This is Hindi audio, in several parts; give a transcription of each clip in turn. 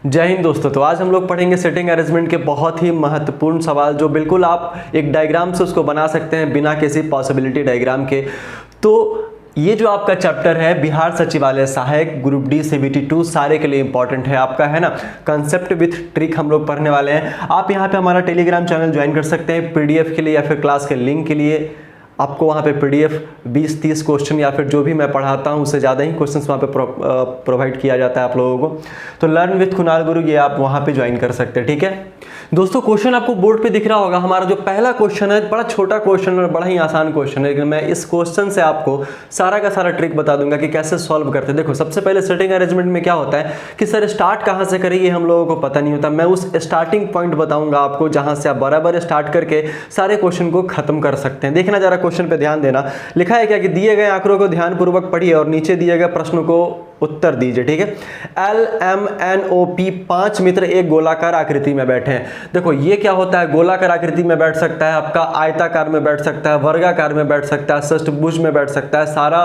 जय हिंद दोस्तों। तो आज हम लोग पढ़ेंगे सेटिंग अरेंजमेंट के बहुत ही महत्वपूर्ण सवाल, जो बिल्कुल आप एक डायग्राम से उसको बना सकते हैं बिना किसी पॉसिबिलिटी डायग्राम के। तो ये जो आपका चैप्टर है बिहार सचिवालय सहायक ग्रुप डी CBT 2 सारे के लिए इंपॉर्टेंट है आपका, है ना। कंसेप्ट विथ ट्रिक हम लोग पढ़ने वाले हैं। आप यहाँ पे हमारा टेलीग्राम चैनल ज्वाइन कर सकते हैं PDF के लिए या फिर क्लास के लिंक के लिए। आपको वहाँ पे PDF 20-30 क्वेश्चन या फिर जो भी मैं पढ़ाता हूँ उससे ज़्यादा ही क्वेश्चंस वहाँ पे प्रोवाइड किया जाता है आप लोगों को। तो लर्न विथ कुणाल गुरु ये आप वहाँ पे ज्वाइन कर सकते हैं, ठीक है दोस्तों। क्वेश्चन आपको बोर्ड पे दिख रहा होगा। हमारा जो पहला क्वेश्चन है बड़ा छोटा क्वेश्चन और बड़ा ही आसान क्वेश्चन है, लेकिन मैं इस क्वेश्चन से आपको सारा का सारा ट्रिक बता दूंगा कि कैसे सॉल्व करते हैं। देखो, सबसे पहले सेटिंग अरेंजमेंट में क्या होता है कि सर स्टार्ट कहाँ से करें ये हम लोगों को पता नहीं होता। मैं उस स्टार्टिंग पॉइंट बताऊंगा आपको जहाँ से आप बराबर स्टार्ट करके सारे क्वेश्चन को खत्म कर सकते हैं। देखना जरा क्वेश्चन पे ध्यान देना। लिखा है क्या कि दिए गए आंकड़ों को ध्यानपूर्वक पढ़िए और नीचे दिए गए प्रश्नों को उत्तर दीजिए, ठीक है। LMNOP 5 मित्र एक गोलाकार आकृति में बैठे हैं। देखो ये क्या होता है, गोलाकार आकृति में बैठ सकता है, आपका आयताकार में बैठ सकता है, वर्गाकार में बैठ सकता है, षष्ठभुज में बैठ सकता है, सारा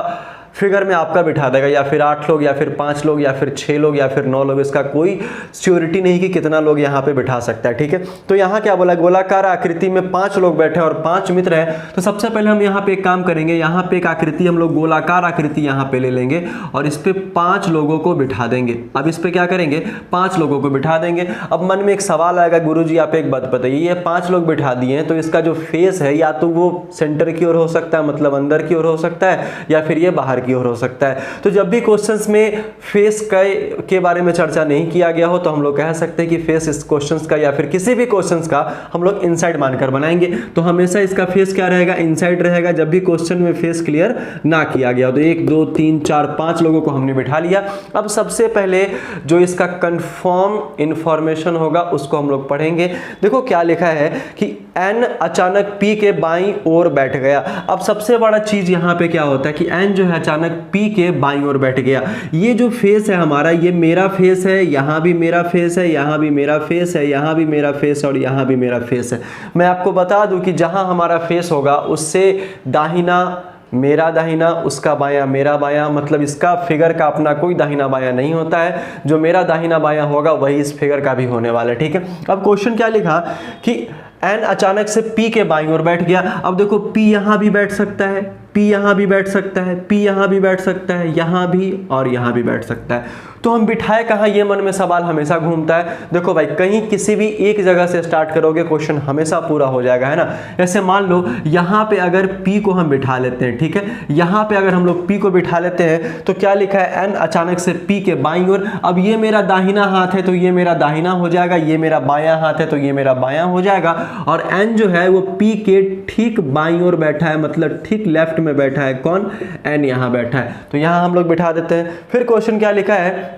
फिगर में आपका बिठा देगा। या फिर 8 लोग या फिर 5 लोग या फिर 6 लोग या फिर 9 लोग, इसका कोई श्योरिटी नहीं कि कितना लोग यहाँ पे बिठा सकता है, ठीक है। तो यहाँ क्या बोला, गोलाकार आकृति में 5 लोग बैठे हैं और 5 मित्र हैं। तो सबसे पहले हम यहाँ पे एक काम करेंगे, यहाँ पे एक आकृति हम लोग गोलाकार आकृति यहाँ पे ले लेंगे और इस पे 5 लोगों को बिठा देंगे। अब इस पे क्या करेंगे, 5 लोगों को बिठा देंगे। अब मन में एक सवाल आएगा, गुरुजी आप एक बात बताइए, ये 5 लोग बिठा दिए हैं तो इसका जो फेस है या तो वो सेंटर की ओर हो सकता है, मतलब अंदर की ओर हो सकता है, या फिर ये बाहर की ओर हो सकता है। तो जब भी क्वेश्चंस में फेस के बारे में चर्चा नहीं किया गया हो तो हम लोग कह सकते हैं कि फेस इस क्वेश्चंस का या फिर किसी भी क्वेश्चंस का हम लोग इनसाइड मानकर बनाएंगे। तो हमेशा इसका फेस क्या रहेगा, इनसाइड रहेगा जब भी क्वेश्चन में फेस क्लियर ना किया गया हो। तो 1 2 3 4 5 लोगों को हमने बिठा लिया। अब सबसे पहले जो इसका कंफर्म इंफॉर्मेशन होगा उसको हम लोग पढ़ेंगे। देखो क्या लिखा है कि N अचानक P के बाईं ओर बैठ गया। अब सबसे बड़ा चीज यहाँ पे क्या होता है कि N जो है अचानक P के बाईं ओर बैठ गया। ये जो फेस है हमारा, ये मेरा फेस है, यहाँ भी मेरा फेस है, यहाँ भी मेरा फेस है, यहाँ भी मेरा फेस है और यहाँ भी मेरा फेस है। मैं आपको बता दूं कि जहाँ हमारा फेस होगा उससे दाहिना मेरा दाहिना, उसका बायां मेरा बायां, मतलब इसका फिगर का अपना कोई दाहिना बायां नहीं होता है। जो मेरा दाहिना बायां होगा वही इस फिगर का भी होने वाला है, ठीक है। अब क्वेश्चन क्या लिखा कि N अचानक से P के बाईं ओर बैठ गया। अब देखो P यहाँ भी बैठ सकता है, P यहाँ भी बैठ सकता है, P यहाँ भी बैठ सकता है, यहाँ भी और यहाँ भी बैठ सकता है। तो हम बिठाए कहाँ, ये मन में सवाल हमेशा घूमता है। देखो भाई, कहीं किसी भी एक जगह से स्टार्ट करोगे क्वेश्चन हमेशा पूरा हो जाएगा, है ना। जैसे मान लो यहाँ पे अगर P को हम बिठा लेते हैं, ठीक है, यहाँ पे अगर हम लोग P को बिठा लेते हैं तो क्या लिखा है, N अचानक से P के बाईं ओर। अब ये मेरा दाहिना हाथ है तो ये मेरा दाहिना हो जाएगा, ये मेरा बायां हाथ है तो ये मेरा बायां हो जाएगा, और N जो है वो P के ठीक बाईं ओर बैठा है, मतलब ठीक लेफ्ट में बैठा है। कौन, N यहाँ बैठा है, तो यहाँ हम लोग बिठा देते हैं। फिर क्वेश्चन क्या लिखा है,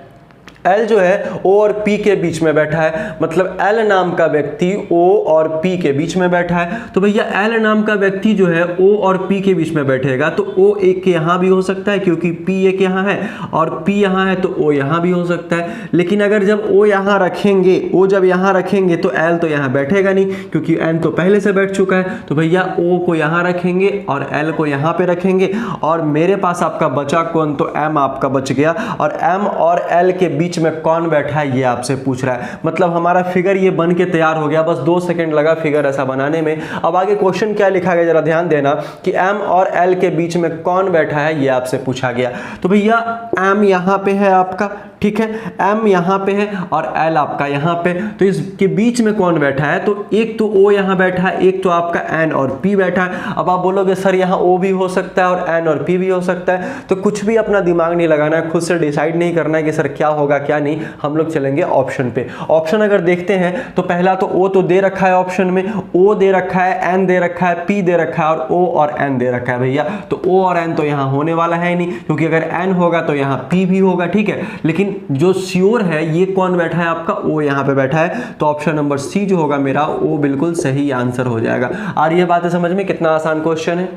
L जो है O और P के बीच में बैठा है, मतलब L नाम का व्यक्ति O और P के बीच में बैठा है। तो भैया L नाम का व्यक्ति जो है O और P के बीच में बैठेगा तो O एक यहाँ भी हो सकता है क्योंकि P एक यहाँ है, और P यहाँ है तो O यहाँ भी हो सकता है। लेकिन अगर जब O यहाँ रखेंगे, O जब यहाँ रखेंगे तो L तो यहाँ बैठेगा नहीं क्योंकि N तो पहले से बैठ चुका है। तो भैया O को यहाँ रखेंगे और L को यहाँ पे रखेंगे, और मेरे पास आपका बचा कौन, तो M आपका बच गया। और M और L के बीच में कौन बैठा है ये आपसे पूछ रहा है। मतलब हमारा फिगर ये बन के तैयार हो गया, बस 2 सेकंड लगा फिगर ऐसा बनाने में। अब आगे क्वेश्चन क्या लिखा गया जरा ध्यान देना कि M और L के बीच में कौन बैठा है ये आपसे पूछा गया। तो भैया M यहाँ पे है आपका, ठीक है, M यहाँ पे है और L आपका यहाँ पे, तो इसके बीच में कौन बैठा है, तो एक तो O यहाँ बैठा है, एक तो आपका N और P बैठा है। अब आप बोलोगे सर यहाँ O भी हो सकता है और N और P भी हो सकता है, तो कुछ भी अपना दिमाग नहीं लगाना है, खुद से डिसाइड नहीं करना है कि सर क्या होगा क्या नहीं। हम लोग चलेंगे ऑप्शन पे। ऑप्शन अगर देखते हैं तो पहला तो O तो दे रखा है ऑप्शन में, O दे रखा है, N दे रखा है, P दे रखा है और O और N दे रखा है भैया। तो O और N तो यहाँ होने वाला है नहीं, क्योंकि अगर N होगा तो यहाँ P भी होगा, ठीक है। लेकिन जो श्योर है ये कौन बैठा है आपका, O यहाँ पे बैठा है। तो ऑप्शन नंबर C जो होगा मेरा, O बिल्कुल सही आंसर हो जाएगा। और ये बात है समझ में, कितना आसान क्वेश्चन है।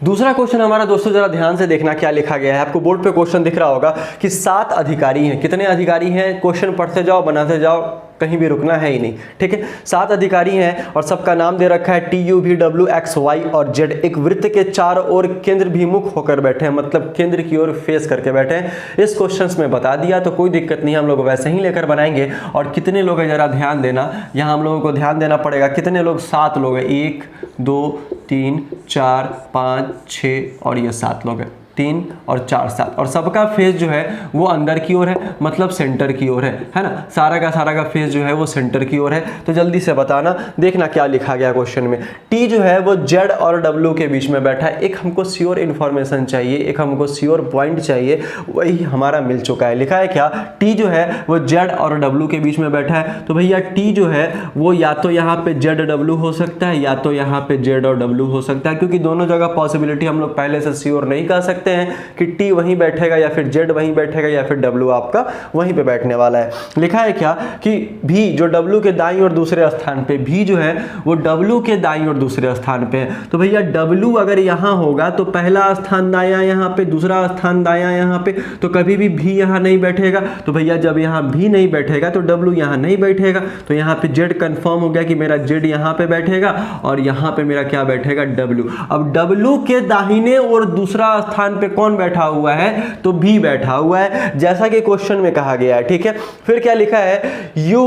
दूसरा क्वेश्चन हमारा दोस्तों जरा ध्यान से देखना क्या लिखा गया है। आपको बोर्ड पे क्वेश्चन दिख रहा होगा कि 7 अधिकारी हैं। कितने अधिकारी हैं? क्वेश्चन पढ़ते जाओ, बनाते जाओ, कहीं भी रुकना है ही नहीं, ठीक है। 7 अधिकारी हैं और सबका नाम दे रखा है TUV WX Y और Z। एक वृत्त के चारों ओर केंद्र भिमुख होकर बैठे हैं, मतलब केंद्र की ओर फेस करके बैठे हैं। इस क्वेश्चन में बता दिया तो कोई दिक्कत नहीं, हम लोग वैसे ही लेकर बनाएंगे। और कितने लोग हैं जरा ध्यान देना, यहाँ हम लोगों को ध्यान देना पड़ेगा। कितने लोग? 7 लोग हैं। 1 2 3 4 5 6 और ये 7 लोग हैं। 3 और 4 7 और सबका फेस जो है वो अंदर की ओर है, मतलब सेंटर की ओर है ना। सारा का फेस जो है वो सेंटर की ओर है। तो जल्दी से बताना, देखना क्या लिखा गया क्वेश्चन में। टी जो है वो Z और W के बीच में बैठा है। एक हमको श्योर इन्फॉर्मेशन चाहिए, एक हमको श्योर पॉइंट चाहिए, वही हमारा मिल चुका है। लिखा है क्या? टी जो है वो Z और W के बीच में बैठा है। तो भैया टी जो है वो या तो यहाँ पे ZW हो सकता है या तो यहाँ पे Z और W हो सकता है, क्योंकि दोनों जगह पॉसिबिलिटी हम लोग पहले से श्योर नहीं कर सकते हैं कि टी वहीं बैठेगा या फिर Z वहीं बैठेगा या फिर W आपका वहीं पे बैठने वाला है। लिखा है क्या कि भी जो W के दाईं और दूसरे स्थान पे, भी जो है वो W के दाईं और दूसरे स्थान पे है। तो भैया W अगर यहाँ होगा तो पहला स्थान दायां यहाँ पे, दूसरा स्थान दायां यहाँ पे, तो कभी भी भी यहाँ नहीं बैठेगा। तो भैया जब यहाँ भी नहीं बैठेगा तो W यहाँ नहीं बैठेगा। तो यहाँ पे Z कंफर्म हो गया कि मेरा Z यहाँ पे बैठेगा और यहाँ पे मेरा क्या बैठेगा? W। अब W के दाहिने और दूसरा स्थान पे कौन बैठा हुआ है? तो भी बैठा हुआ है, जैसा कि क्वेश्चन में कहा गया है, ठीक है। फिर क्या लिखा है? U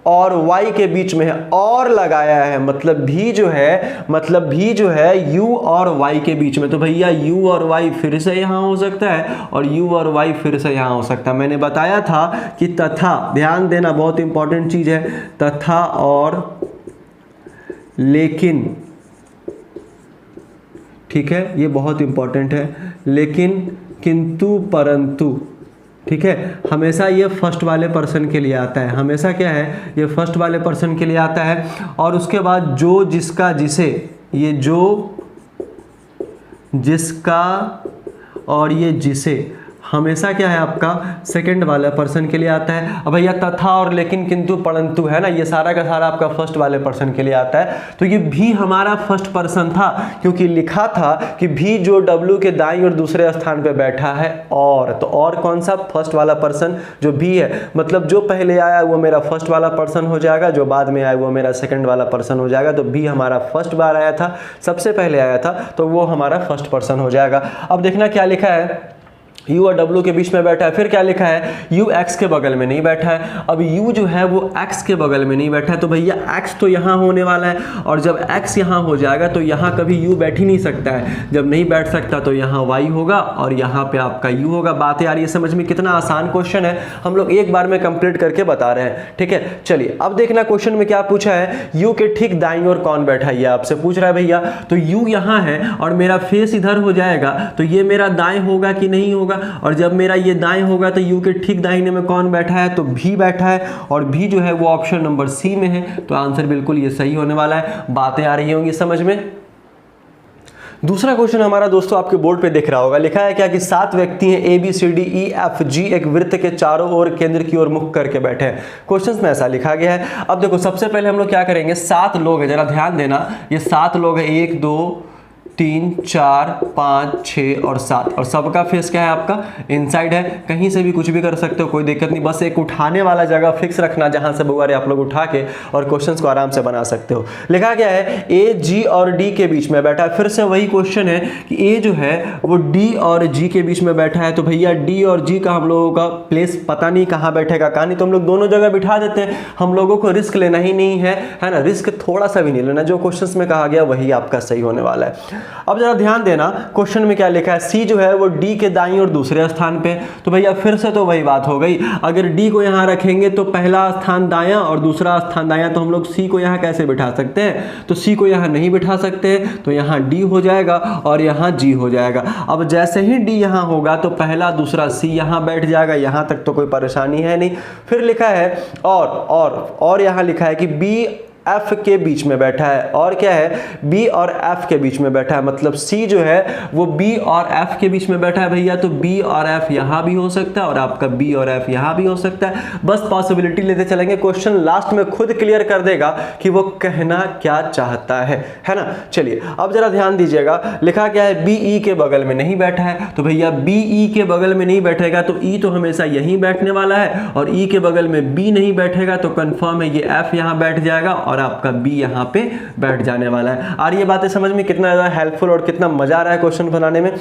और Y के बीच में है, और लगाया है, मतलब भी जो है U और Y के बीच में। तो भैया U और Y फिर से यहां हो सकता है और U और Y फिर से यहां हो सकता है। मैंने बताया था कि तथा, ध्यान देना, बहुत इंपॉर्टेंट चीज है, तथा और लेकिन, ठीक है, ये बहुत इंपॉर्टेंट है। लेकिन, किंतु, परंतु, ठीक है, हमेशा ये फर्स्ट वाले पर्सन के लिए आता है। हमेशा क्या है? ये फर्स्ट वाले पर्सन के लिए आता है। और उसके बाद जो, जिसका, जिसे, ये जो, जिसका और ये जिसे हमेशा क्या है आपका? सेकंड वाला पर्सन के लिए आता है। अब भैया तथा और लेकिन, किंतु, परंतु है ना, ये सारा का सारा आपका फर्स्ट वाले पर्सन के लिए आता है। तो ये भी हमारा फर्स्ट पर्सन था, क्योंकि लिखा था कि भी जो W के दाईं और दूसरे स्थान पे बैठा है। और तो और कौन सा? फर्स्ट वाला पर्सन जो भी है, मतलब जो पहले आया वो मेरा फर्स्ट वाला पर्सन हो जाएगा, जो बाद में आया वो मेरा सेकंड वाला पर्सन हो जाएगा। तो भी हमारा फर्स्ट बार आया था, सबसे पहले आया था, तो वो हमारा फर्स्ट पर्सन हो जाएगा। अब देखना क्या लिखा है? U और W के बीच में बैठा है। फिर क्या लिखा है? U X के बगल में नहीं बैठा है। अब U जो है वो X के बगल में नहीं बैठा है। तो भैया X तो यहाँ होने वाला है, और जब X यहाँ हो जाएगा तो यहाँ कभी U बैठ ही नहीं सकता है। जब नहीं बैठ सकता तो यहाँ Y होगा और यहाँ पे आपका U होगा। बात यार ये समझ में, कितना आसान क्वेश्चन है, हम लोग एक बार में कंप्लीट करके बता रहे हैं, ठीक है। चलिए अब देखना क्वेश्चन में क्या पूछा है। U के ठीक दाईं ओर कौन बैठा है, ये आपसे पूछ रहा है भैया। तो U यहाँ है और मेरा फेस इधर हो जाएगा, तो ये मेरा दाएं होगा कि नहीं होगा? और जब मेरा ये दाएं होगा तो U के ठीक दाहिने में कौन बैठा है? तो भी बैठा है, और भी जो है वो ऑप्शन नंबर C में है। तो आंसर बिल्कुल ये सही होने वाला है। बातें आ रही होंगी समझ में। दूसरा क्वेश्चन हमारा दोस्तों आपके बोर्ड पे दिख रहा होगा। लिखा है क्या कि 7 व्यक्ति हैं ABCDEFG एक वृत्त के चारों ओर केंद्र की ओर मुख करके बैठे हैं। क्वेश्चन में ऐसा लिखा गया है। अब देखो सबसे पहले हम लोग क्या करेंगे, 7 लोग हैं, जरा ध्यान देना, ये 7 लोग हैं, 1 2 3 4 5 6 और 7, और सबका फेस क्या है आपका? इनसाइड है। कहीं से भी कुछ भी कर सकते हो, कोई दिक्कत नहीं, बस एक उठाने वाला जगह फिक्स रखना जहां से बुआरे आप लोग उठा के और क्वेश्चंस को आराम से बना सकते हो। लिखा गया है A G और D के बीच में बैठा है। फिर से वही क्वेश्चन है कि A जो है वो D और G के बीच में बैठा है। तो भैया D और G का हम लोगों का प्लेस पता नहीं कहाँ बैठेगा, कहाँ नहीं, तो हम लोग दोनों जगह बिठा देते हैं। हम लोगों को रिस्क लेना ही नहीं है ना, रिस्क थोड़ा सा भी नहीं लेना, जो क्वेश्चन में कहा गया वही आपका सही होने वाला है। अब जरा ध्यान देना, क्वेश्चन में क्या लिखा है, C जो है वो D के दाईं और दूसरे स्थान पे। तो भैया फिर से तो वही बात हो गई, अगर D को यहाँ रखेंगे तो पहला स्थान दायां और दूसरा स्थान दायां, तो हम लोग C को यहाँ कैसे बिठा सकते हैं? तो C को यहाँ नहीं बिठा सकते, तो यहाँ D हो जाएगा और यहाँ G हो जाएगा। अब जैसे ही D यहाँ होगा तो पहला दूसरा C यहाँ बैठ जाएगा, यहाँ तक तो कोई परेशानी है नहीं। फिर लिखा है और यहाँ लिखा है कि B F के बीच में बैठा है, और क्या है B और F के बीच में बैठा है, मतलब C जो है वो B और F के बीच में बैठा है भैया, तो B और F यहां भी हो सकता है और आपका B और F यहां भी हो सकता है। बस पॉसिबिलिटी लेते चलेंगे, क्वेश्चन लास्ट में खुद क्लियर कर देगा कि वो कहना क्या चाहता है ना। चलिए अब जरा ध्यान दीजिएगा, लिखा क्या है BE के बगल में नहीं बैठा है, तो भैया BE के बगल में नहीं बैठेगा तो E तो हमेशा यहीं बैठने वाला है, और E के बगल में B नहीं बैठेगा तो कंफर्म है ये F यहां बैठ जाएगा और आपका B यहां पे बैठ जाने वाला है। और ये बातें समझ में कितना ज़्यादा हेल्पफुल और कितना मजा आ रहा है क्वेश्चन बनाने में।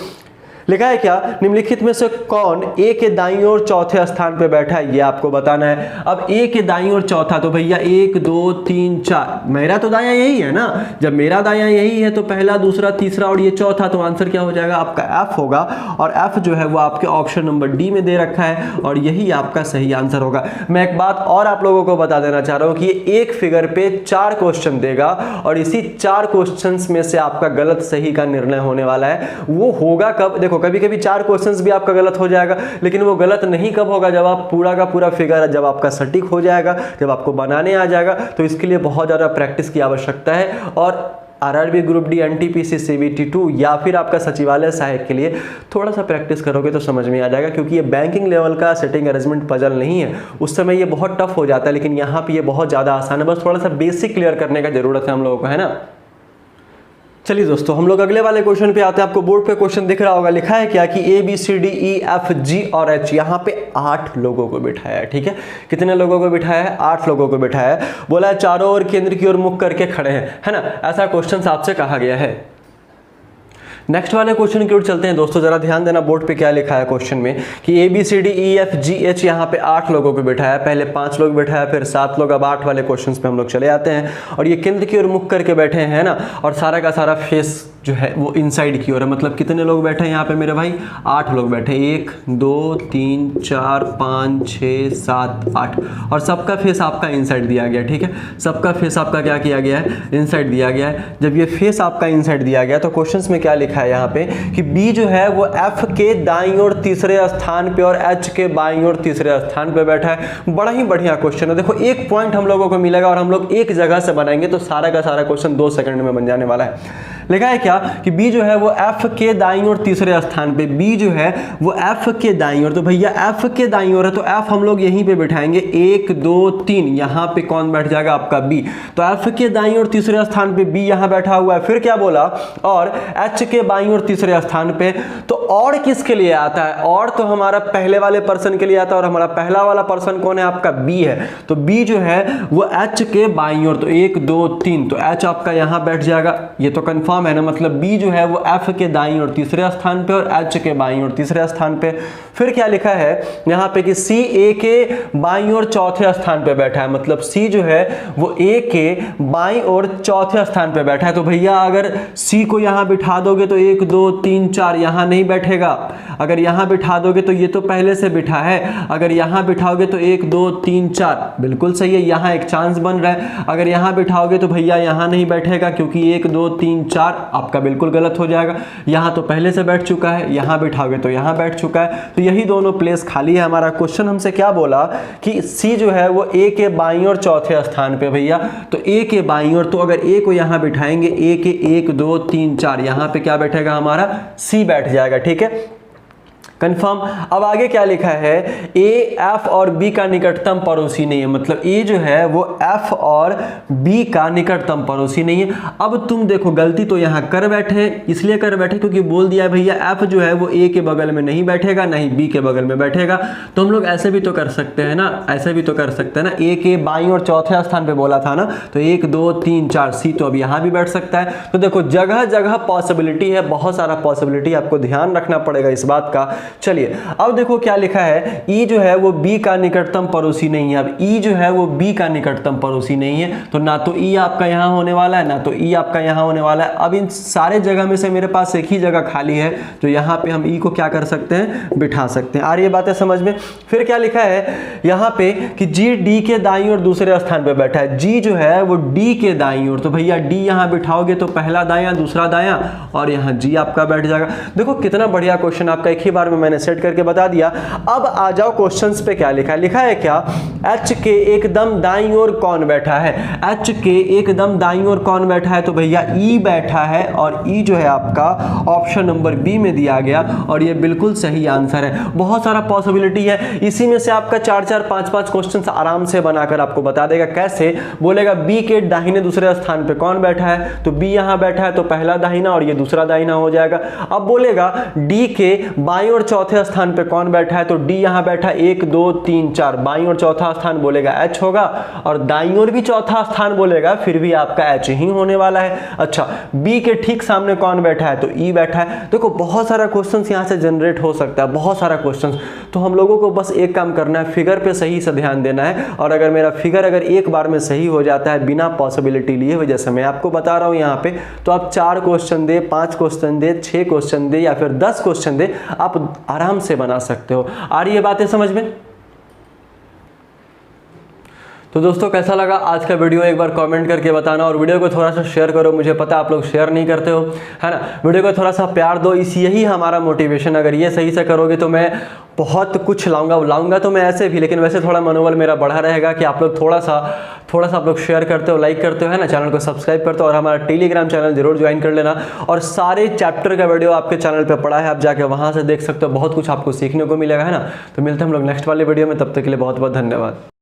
लिखा है क्या, निम्नलिखित में से कौन A के दाईं ओर चौथे स्थान पे बैठा है, ये आपको बताना है। अब A के दाईं ओर चौथा, तो भैया 1 2 3 4, मेरा तो दायां यही है ना, जब मेरा दायां यही है तो पहला दूसरा तीसरा और ये चौथा, तो आंसर क्या हो जाएगा आपका F होगा, और F जो है वो आपके ऑप्शन नंबर D में दे रखा है और यही आपका सही आंसर होगा। मैं एक बात और आप लोगों को बता देना चाह रहा हूँ कि ये एक फिगर पे 4 क्वेश्चन देगा और इसी 4 क्वेश्चन में से आपका गलत सही का निर्णय होने वाला है। वो होगा कब, देखो कभी कभी 4 क्वेश्चंस भी आपका गलत हो जाएगा, लेकिन वो गलत नहीं कब होगा, जब आप पूरा का पूरा फिगर जब आपका सटीक हो जाएगा, जब आपको बनाने आ जाएगा। तो इसके लिए बहुत ज़्यादा प्रैक्टिस की आवश्यकता है, और RRB group D, NTPC, CBT 2 या फिर आपका सचिवालय सहायक के लिए थोड़ा सा प्रैक्टिस करोगे तो समझ में आ जाएगा, क्योंकि ये बैंकिंग लेवल का सेटिंग अरेंजमेंट पजल नहीं है, उस समय ये बहुत टफ हो जाता है, लेकिन यहाँ पे ये बहुत ज़्यादा आसान है। बस थोड़ा सा बेसिक क्लियर करने का जरूरत है हम लोगों को, है ना। चलिए दोस्तों हम लोग अगले वाले क्वेश्चन पे आते हैं। आपको बोर्ड पे क्वेश्चन दिख रहा होगा, लिखा है क्या कि ABCDEFG और H, यहाँ पे 8 लोगों को बिठाया है। ठीक है, कितने लोगों को बिठाया है, 8 लोगों को बिठाया है। बोला है चारों ओर केंद्र की ओर मुख करके खड़े हैं, है ना, ऐसा क्वेश्चन आपसे कहा गया है। नेक्स्ट वाले क्वेश्चन की ओर चलते हैं दोस्तों, जरा ध्यान देना बोर्ड पे क्या लिखा है क्वेश्चन में कि ABCDEFGH यहाँ पे 8 लोगों को बिठाया, पहले 5 लोग बिठाया, फिर 7 लोग, अब 8 वाले क्वेश्चन पे हम लोग चले आते हैं। और ये केंद्र की ओर मुख करके बैठे हैं ना, और सारा का सारा फेस जो है वो इनसाइड की ओर है। मतलब कितने लोग बैठे हैं यहाँ पे मेरे भाई, 8 लोग बैठे, 1 2 3 4 5 6 7 8, और सबका फेस आपका इनसाइड दिया गया। ठीक है, सबका फेस आपका क्या किया गया है, इनसाइड दिया गया है। जब ये फेस आपका इनसाइड दिया गया तो क्वेश्चंस में क्या लिखा है यहाँ पे कि B जो है वो F के दाईं ओर तीसरे स्थान पे और H के बाईं ओर तीसरे स्थान पे बैठा है। बड़ा ही बढ़िया क्वेश्चन है। देखो एक पॉइंट हम लोगों को मिलेगा और हम लोग एक जगह से बनाएंगे तो सारा का सारा क्वेश्चन 2 सेकंड में बन जाने वाला है। लिखा है क्या कि B जो है वो F के दाईं ओर तीसरे स्थान पे, B जो है वो F के दाईं ओर, तो भैया F के दाईं ओर है तो F हम लोग यहीं पे बिठाएंगे, 1 2 3, यहाँ पे कौन बैठ जाएगा आपका B। तो F के दाईं ओर तीसरे स्थान पे B यहाँ बैठा हुआ है। फिर क्या बोला, और H के बाईं ओर तीसरे स्थान पे, तो और किसके लिए आता है, और तो हमारा पहले वाले पर्सन के लिए आता है, और हमारा पहला वाला पर्सन कौन है आपका B है। तो B जो है वो H के बाईं ओर, तो 1 2 3, तो H आपका यहाँ बैठ जाएगा, ये तो कंफर्म है ना। मतलब B जो है वो F के दाईं ओर तीसरे स्थान पे और H के बाईं ओर तीसरे स्थान पे। फिर क्या लिखा है यहाँ पे कि C A के बाईं ओर चौथे स्थान पे बैठा है। मतलब C जो है वो A के बाईं ओर चौथे स्थान पे बैठा है। तो भैया अगर C को यहाँ बिठा दोगे तो 1 2 3 4 यहाँ नहीं बैठेगा, अगर यहाँ बिठा दोगे तो ये तो पहले से बिठा है, अगर यहाँ बिठाओगे तो 1 2 3 4 बिल्कुल सही है, यहाँ एक चांस बन रहा है। अगर यहाँ बिठाओगे तो भैया यहाँ नहीं बैठेगा, क्योंकि 1 2 3 4 आपका बिल्कुल गलत हो जाएगा। यहाँ तो पहले से बैठ चुका है, यहाँ बिठाओगे तो यहाँ बैठ चुका है, तो यही दोनों प्लेस खाली है। हमारा क्वेश्चन हमसे क्या बोला कि C जो है वो A के बाईं ओर चौथे स्थान पे, भैया तो A के बाईं ओर, तो अगर A को यहाँ बिठाएंगे, A के 1 2 3 4, यहाँ पे क्या बैठेगा हमारा C बैठ जाएगा। ठीक है, कंफर्म। अब आगे क्या लिखा है, A F और B का निकटतम पड़ोसी नहीं है। मतलब A जो है वो F और B का निकटतम पड़ोसी नहीं है। अब तुम देखो गलती तो यहाँ कर बैठे, इसलिए कर बैठे क्योंकि बोल दिया है भैया F जो है वो A के बगल में नहीं बैठेगा, नहीं B के बगल में बैठेगा। तो हम लोग ऐसे भी तो कर सकते हैं ना, ऐसे भी तो कर सकते हैं ना, A के बाईं और चौथे स्थान पे बोला था ना, तो 1 2 3 4 C तो अब यहाँ भी बैठ सकता है। तो देखो जगह जगह पॉसिबिलिटी है, बहुत सारा पॉसिबिलिटी, आपको ध्यान रखना पड़ेगा इस बात का। चलिए अब देखो क्या लिखा है, E जो है वो B का निकटतम पड़ोसी नहीं है। अब E जो है वो B का निकटतम पड़ोसी नहीं है, तो ना तो E आपका यहाँ होने वाला है, ना तो E आपका यहाँ होने वाला है। अब इन सारे जगह में से मेरे पास एक ही जगह खाली है, तो यहाँ पे हम E को क्या कर सकते हैं, बिठा सकते हैं। आ रही है बातें समझ में। फिर क्या लिखा है यहाँ पे कि G D के दाईं ओर दूसरे स्थान पे बैठा है। G जो है वो D के दाईं ओर, तो भैया D यहाँ बिठाओगे तो पहला दायां दूसरा दायां, और यहाँ G आपका बैठ जाएगा। देखो कितना बढ़िया क्वेश्चन आपका एक ही बार में मैंने सेट करके बता दिया। अब आ जाओ क्वेश्चंस पे, क्या लिखा है? लिखा है क्या, H के एकदम दाईं ओर कौन बैठा है? H के एकदम दाईं ओर कौन बैठा है? तो भैया E बैठा है, और E जो है आपका ऑप्शन नंबर बी में दिया गया, और ये बिल्कुल सही आंसर है। बहुत सारा पॉसिबिलिटी है, इसी में से आपका 4-4, 5-5 क्वेश्चन आराम से बनाकर आपको बता देगा। कैसे? बोलेगा बी के दाहिने दूसरे स्थान पे कौन बैठा है, तो बी यहां बैठा है, तो पहला दाहिना और ये दूसरा दाहिना हो जाएगा। अब बोलेगा डी के बाईं और चौथे स्थान पे कौन बैठा है, तो डी यहां बैठा 1 2 3 4, बाईं और चौथा स्थान बोलेगा एच होगा, और दाईं और भी चौथा स्थान बोलेगा फिर भी आपका एच ही होने वाला है। अच्छा, बी के ठीक सामने कौन बैठा है, तो ई बैठा है। देखो बहुत सारा क्वेश्चन यहां से जनरेट हो सकता है, बहुत सारा क्वेश्चन। तो हम लोगों को बस एक काम करना है, फिगर पे सही से ध्यान देना है, और अगर मेरा फिगर अगर एक बार में सही हो जाता है बिना पॉसिबिलिटी लिए हुए, जैसे मैं आपको बता रहा हूं यहाँ पे, तो आप 4 क्वेश्चन दे, 5 क्वेश्चन दे, 6 क्वेश्चन दे, या फिर 10 क्वेश्चन दे, आप आराम से बना सकते हो। आ रही है बातें समझ में? तो दोस्तों कैसा लगा आज का वीडियो, एक बार कमेंट करके बताना, और वीडियो को थोड़ा सा शेयर करो। मुझे पता आप लोग शेयर नहीं करते हो, है ना। वीडियो को थोड़ा सा प्यार दो, यही हमारा मोटिवेशन। अगर ये सही से करोगे तो मैं बहुत कुछ लाऊंगा तो मैं ऐसे भी, लेकिन वैसे थोड़ा मनोबल मेरा बढ़ा रहेगा कि आप लोग थोड़ा सा आप लोग शेयर करते हो, लाइक करते हो, है ना, चैनल को सब्सक्राइब करते हो, और हमारा टेलीग्राम चैनल जरूर ज्वाइन कर लेना। और सारे चैप्टर का वीडियो आपके चैनल पे पड़ा है, आप जाके वहाँ से देख सकते हो, बहुत कुछ आपको सीखने को मिलेगा, है ना। तो मिलते हैं हम लोग नेक्स्ट वाले वीडियो में, तब तक के लिए बहुत बहुत धन्यवाद।